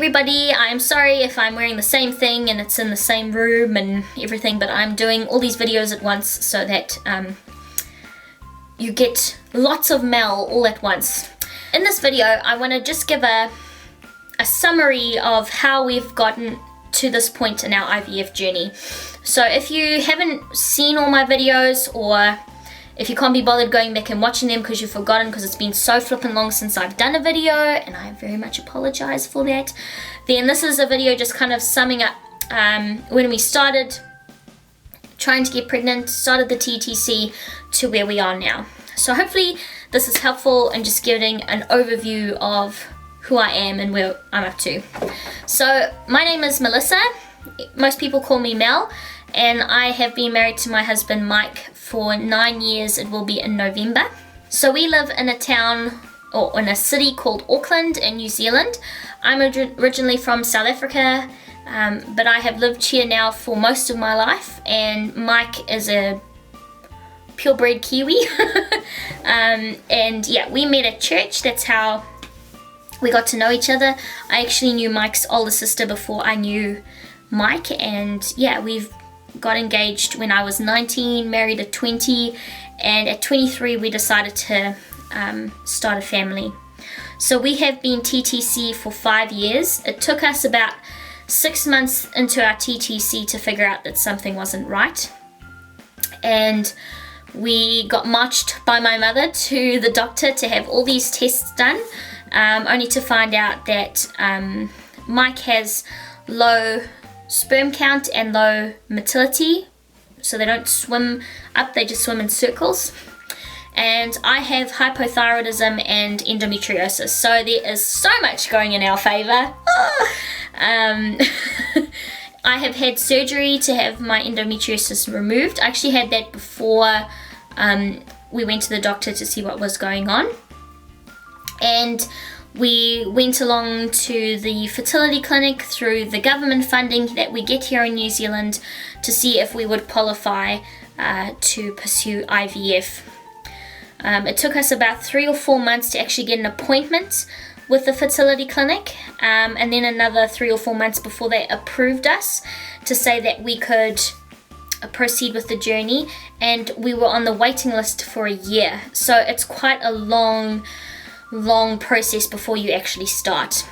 everybody. I'm sorry if I'm wearing the same thing and it's in the same room and everything, but I'm doing all these videos at once so that you get lots of Mel all at once. In this video, I want to just give a summary of how we've gotten to this point in our IVF journey. So if you haven't seen all my videos, or if you can't be bothered going back and watching them because you've forgotten, because it's been so flippin' long since I've done a video, and I very much apologize for that, then this is a video just kind of summing up when we started trying to get pregnant, started the TTC, to where we are now. So hopefully this is helpful in just giving an overview of who I am and where I'm up to. So my name is Melissa. Most people call me Mel, and I have been married to my husband Myke for 9 years. It will be in November. So we live in a town, or in a city called Auckland in New Zealand. I'm originally from South Africa, but I have lived here now for most of my life, and Myke is a purebred Kiwi. And yeah, we met at church. That's how we got to know each other. I actually knew Myke's older sister before I knew Myke, and yeah, we've got engaged when I was 19, married at 20, and at 23 we decided to start a family. So we have been TTC for 5 years. It took us about 6 months into our TTC to figure out that something wasn't right, and we got marched by my mother to the doctor to have all these tests done, only to find out that Myke has low sperm count and low motility, so they don't swim up, they just swim in circles. And I have hypothyroidism and endometriosis, so there is so much going in our favor. I have had surgery to have my endometriosis removed. I actually had that before we went to the doctor to see what was going on. And we went along to the fertility clinic through the government funding that we get here in New Zealand to see if we would qualify to pursue IVF. It took us about 3 or 4 months to actually get an appointment with the fertility clinic, and then another 3 or 4 months before they approved us to say that we could proceed with the journey, and we were on the waiting list for a year. So it's quite a long process before you actually start.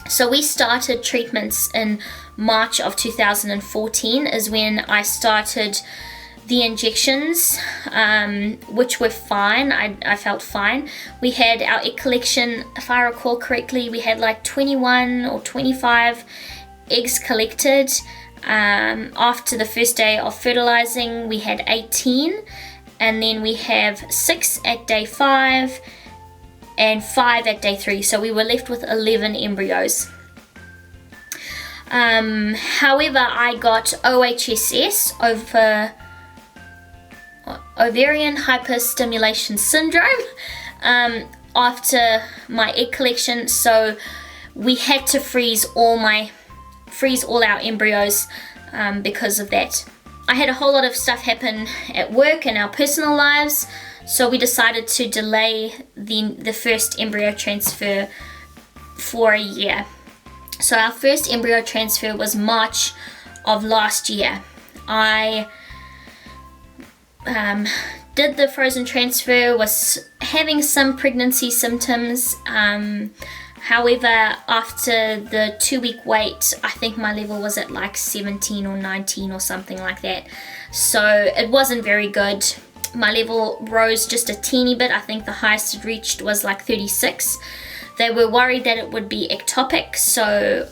So we started treatments in March of 2014 is when I started the injections, which were fine. I felt fine. We had our egg collection, if I recall correctly, we had like 21 or 25 eggs collected. After the first day of fertilizing, we had 18, and then we have 6 at day 5 and 5 at day 3, so we were left with 11 embryos. However, I got OHSS, ovarian hyperstimulation syndrome, after my egg collection, so we had to freeze all our embryos because of that. I had a whole lot of stuff happen at work and our personal lives, so we decided to delay the first embryo transfer for a year. So our first embryo transfer was March of last year. I did the frozen transfer, was having some pregnancy symptoms. However, after the 2-week wait, I think my level was at like 17 or 19 or something like that. So it wasn't very good. My level rose just a teeny bit. I think the highest it reached was like 36. They were worried that it would be ectopic, so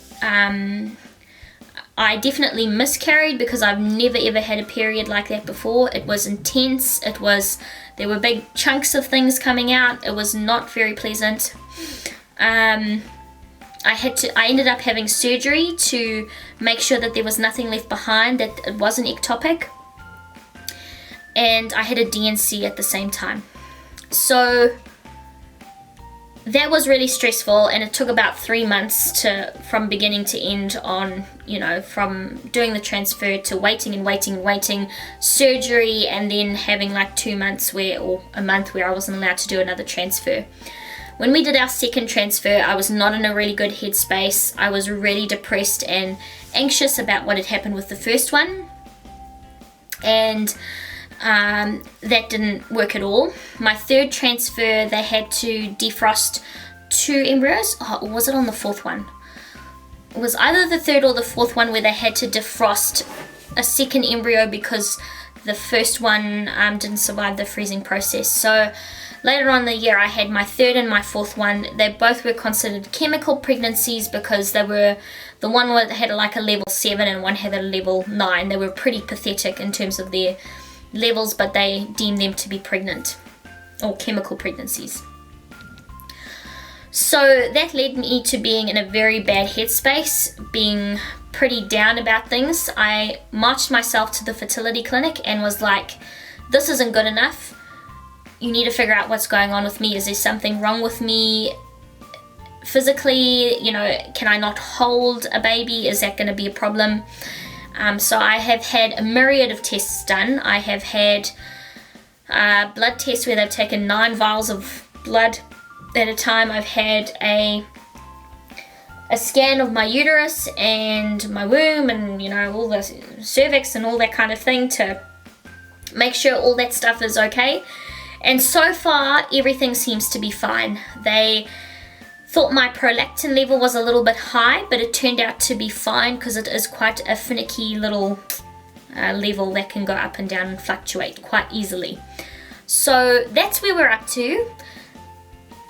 I definitely miscarried because I've never ever had a period like that before. It was intense. There were big chunks of things coming out. It was not very pleasant. I ended up having surgery to make sure that there was nothing left behind, that it wasn't ectopic. And I had a DNC at the same time. So that was really stressful, and it took about 3 months from beginning to end on, from doing the transfer to waiting, surgery, and then having like 2 months or a month where I wasn't allowed to do another transfer. when we did our second transfer, I was not in a really good headspace. I was really depressed and anxious about what had happened with the first one, and that didn't work at all. My third transfer, they had to defrost 2 embryos. Oh, or was it on the fourth one? It was either the third or the fourth one where they had to defrost a second embryo because the first one didn't survive the freezing process. So later on in the year, I had my third and my fourth one. They both were considered chemical pregnancies because they were, the one had like a level 7 and one had a level 9. They were pretty pathetic in terms of their levels, but they deemed them to be pregnant or chemical pregnancies. So that led me to being in a very bad headspace, being pretty down about things. I marched myself to the fertility clinic and was like, this isn't good enough. You need to figure out what's going on with me. Is there something wrong with me physically? You know, can I not hold a baby? Is that going to be a problem? So I have had a myriad of tests done. I have had blood tests where they've taken 9 vials of blood at a time. I've had a scan of my uterus and my womb and, you know, all the cervix and all that kind of thing to make sure all that stuff is okay. And so far, everything seems to be fine. They thought my prolactin level was a little bit high, but it turned out to be fine because it is quite a finicky little level that can go up and down and fluctuate quite easily. So that's where we're up to.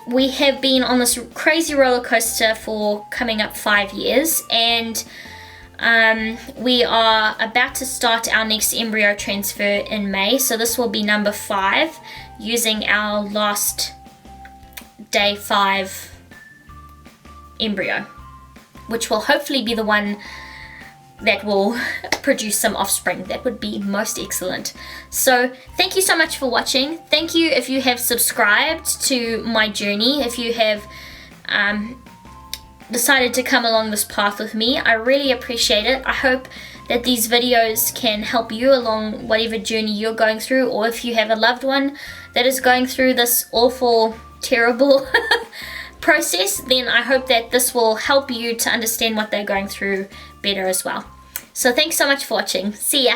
We have been on this crazy roller coaster for coming up 5 years, and we are about to start our next embryo transfer in May. So this will be number 5, using our last day 5 embryo, which will hopefully be the one that will produce some offspring. That would be most excellent. So thank you so much for watching. Thank you if you have subscribed to my journey, if you have decided to come along this path with me. I really appreciate it. I hope that these videos can help you along whatever journey you're going through, or if you have a loved one that is going through this awful, terrible process, then I hope that this will help you to understand what they're going through better as well. So thanks so much for watching. See ya.